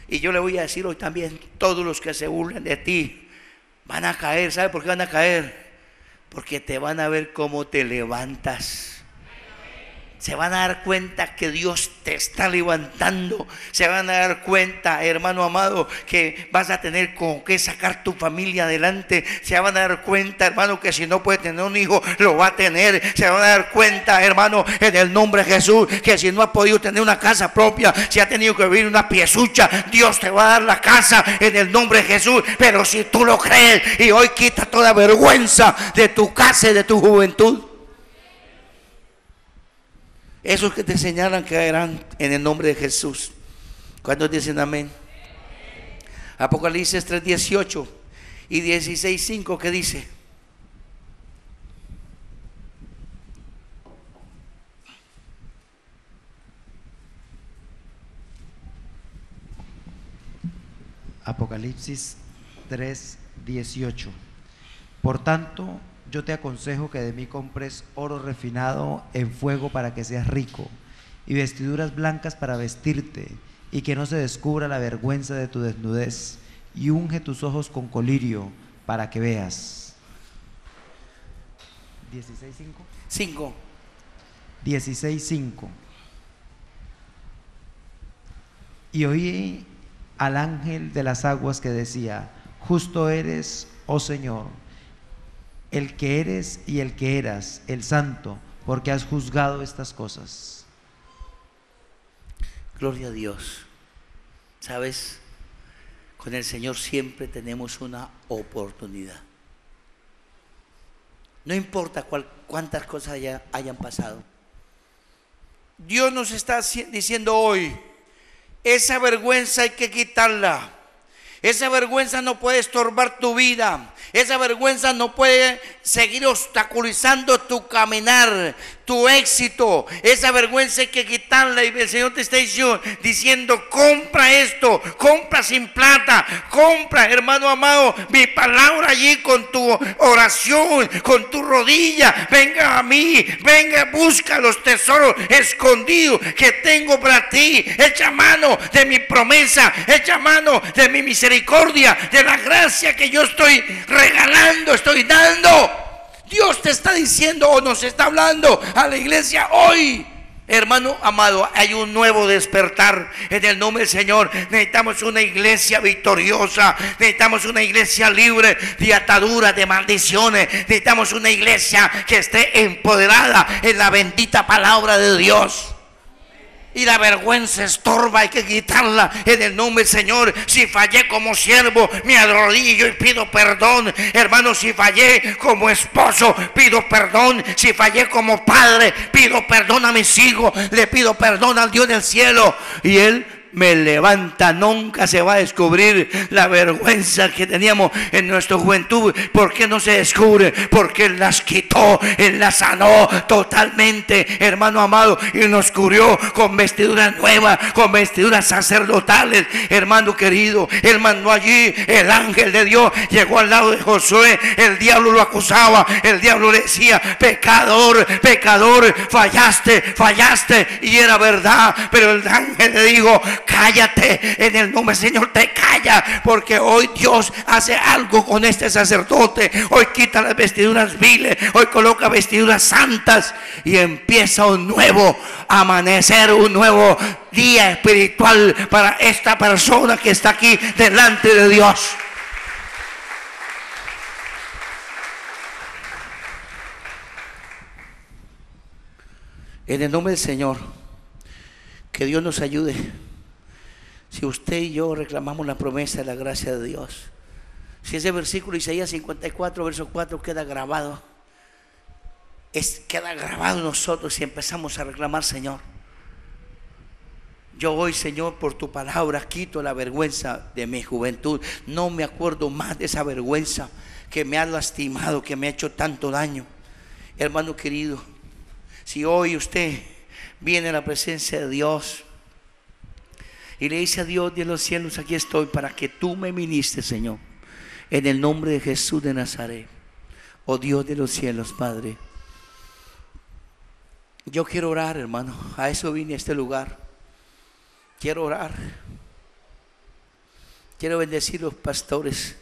Y yo le voy a decir hoy también: todos los que se burlan de ti van a caer. ¿Sabe por qué van a caer? Porque te van a ver cómo te levantas. Se van a dar cuenta que Dios te está levantando. Se van a dar cuenta, hermano amado, que vas a tener con qué sacar tu familia adelante. Se van a dar cuenta, hermano, que si no puede tener un hijo, lo va a tener. Se van a dar cuenta, hermano, en el nombre de Jesús, que si no ha podido tener una casa propia, si ha tenido que vivir una piezucha, Dios te va a dar la casa en el nombre de Jesús. Pero si tú lo crees, y hoy quita toda vergüenza de tu casa y de tu juventud. Esos que te señalan caerán en el nombre de Jesús. ¿Cuántos dicen amén? Apocalipsis 3:18 y 16:5, ¿qué dice? Apocalipsis 3:18. Por tanto, yo te aconsejo que de mí compres oro refinado en fuego para que seas rico, y vestiduras blancas para vestirte, y que no se descubra la vergüenza de tu desnudez, y unge tus ojos con colirio para que veas. 16:5. 16:5. Y oí al ángel de las aguas que decía: justo eres, oh Señor, el que eres y el que eras, el santo, porque has juzgado estas cosas. Gloria a Dios. ¿Sabes? Con el Señor siempre tenemos una oportunidad. No importa cuántas cosas hayan pasado. Dios nos está diciendo hoy: esa vergüenza hay que quitarla. Esa vergüenza no puede estorbar tu vida. Esa vergüenza no puede seguir obstaculizando tu caminar, tu éxito. Esa vergüenza hay que quitarla. Y el Señor te está diciendo: compra esto, compra sin plata, compra, hermano amado, mi palabra allí con tu oración, con tu rodilla. Venga a mí, venga, busca los tesoros escondidos que tengo para ti. Echa mano de mi promesa, echa mano de mi misericordia, de la gracia que yo estoy regalando, estoy dando. Dios te está diciendo, o nos está hablando a la iglesia hoy: Hermano amado, hay un nuevo despertar en el nombre del Señor. Necesitamos una iglesia victoriosa. Necesitamos una iglesia libre de ataduras, de maldiciones. Necesitamos una iglesia que esté empoderada en la bendita palabra de Dios. Y la vergüenza estorba, hay que quitarla en el nombre del Señor. Si fallé como siervo, me arrodillo y pido perdón. Hermano, si fallé como esposo, pido perdón. Si fallé como padre, pido perdón a mis hijos. Le pido perdón al Dios del cielo. Y Él me levanta. Nunca se va a descubrir la vergüenza que teníamos en nuestra juventud. ¿Por qué no se descubre? Porque Él las quitó, Él las sanó totalmente, hermano amado, y nos cubrió con vestiduras nuevas, con vestiduras sacerdotales. Hermano querido, Él mandó allí el ángel de Dios, llegó al lado de Josué. El diablo lo acusaba, el diablo le decía: pecador, pecador, fallaste, fallaste. Y era verdad, pero el ángel le dijo: cállate, en el nombre del Señor te calla, porque hoy Dios hace algo con este sacerdote. Hoy quita las vestiduras viles, hoy coloca vestiduras santas y empieza un nuevo amanecer, un nuevo día espiritual para esta persona que está aquí delante de Dios. En el nombre del Señor, que Dios nos ayude. Si usted y yo reclamamos la promesa de la gracia de Dios, si ese versículo Isaías 54 verso 4 queda grabado, queda grabado en nosotros si empezamos a reclamar: Señor, yo hoy, Señor, por tu palabra quito la vergüenza de mi juventud. No me acuerdo más de esa vergüenza que me ha lastimado, que me ha hecho tanto daño. Hermano querido, si hoy usted viene a la presencia de Dios y le dice a Dios de los cielos: aquí estoy para que tú me ministres, Señor, en el nombre de Jesús de Nazaret. Oh Dios de los cielos, Padre, yo quiero orar, hermano. A eso vine a este lugar. Quiero orar. Quiero bendecir los pastores.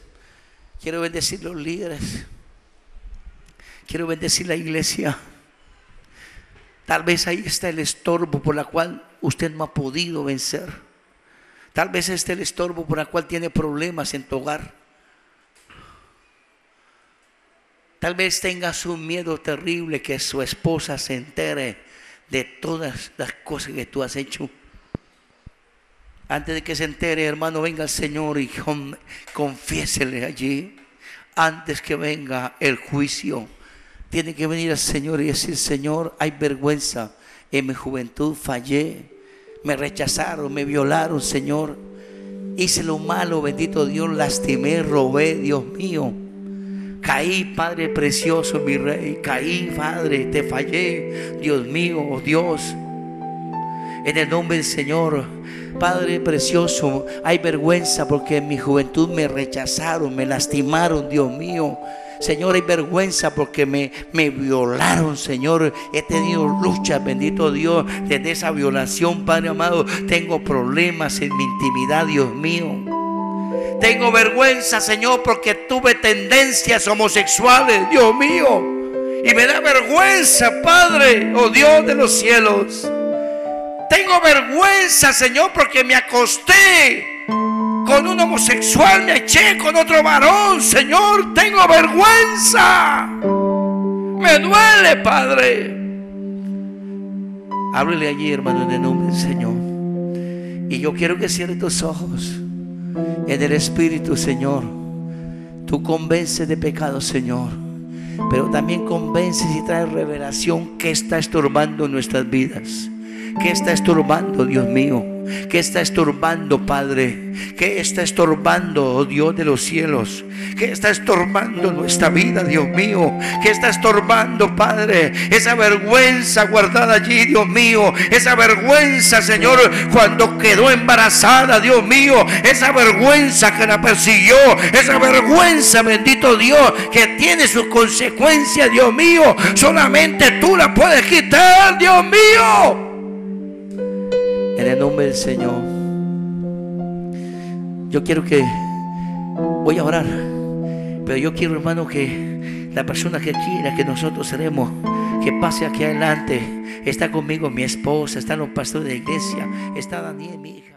Quiero bendecir los líderes. Quiero bendecir la iglesia. Tal vez ahí está el estorbo por la cual usted no ha podido vencer. Tal vez esté el estorbo por el cual tiene problemas en tu hogar. Tal vez tengas un miedo terrible que su esposa se entere de todas las cosas que tú has hecho. Antes de que se entere, hermano, venga al Señor y confiésele allí. Antes que venga el juicio, tiene que venir al Señor y decir: Señor, hay vergüenza. En mi juventud fallé. Me rechazaron, me violaron, Señor. Hice lo malo, bendito Dios. Lastimé, robé, Dios mío. Caí, Padre precioso, mi Rey. Caí, Padre, te fallé, Dios mío, oh Dios. En el nombre del Señor, Padre precioso, hay vergüenza porque en mi juventud me rechazaron, me lastimaron, Dios mío. Señor, hay vergüenza porque me violaron, Señor. He tenido luchas, bendito Dios, desde esa violación, Padre amado. Tengo problemas en mi intimidad, Dios mío. Tengo vergüenza, Señor, porque tuve tendencias homosexuales, Dios mío. Y me da vergüenza, Padre, oh Dios de los cielos. Tengo vergüenza, Señor, porque me acosté con un homosexual, me eché con otro varón, Señor. Tengo vergüenza. Me duele, Padre. Háblele allí, hermano, en el nombre del Señor. Y yo quiero que cierres tus ojos. En el Espíritu, Señor, tú convences de pecado, Señor, pero también convences y traes revelación que está estorbando nuestras vidas. ¿Qué está estorbando, Dios mío? ¿Qué está estorbando, Padre? ¿Qué está estorbando, oh Dios de los cielos? ¿Qué está estorbando nuestra vida, Dios mío? ¿Qué está estorbando, Padre? Esa vergüenza guardada allí, Dios mío. Esa vergüenza, Señor, cuando quedó embarazada, Dios mío. Esa vergüenza que la persiguió. Esa vergüenza, bendito Dios, que tiene sus consecuencias, Dios mío. Solamente tú la puedes quitar, Dios mío. En el nombre del Señor, yo quiero que, voy a orar, pero yo quiero, hermano, que la persona que quiera que nosotros seremos, que pase aquí adelante. Está conmigo mi esposa, están los pastores de la iglesia, está Daniel, mi hija.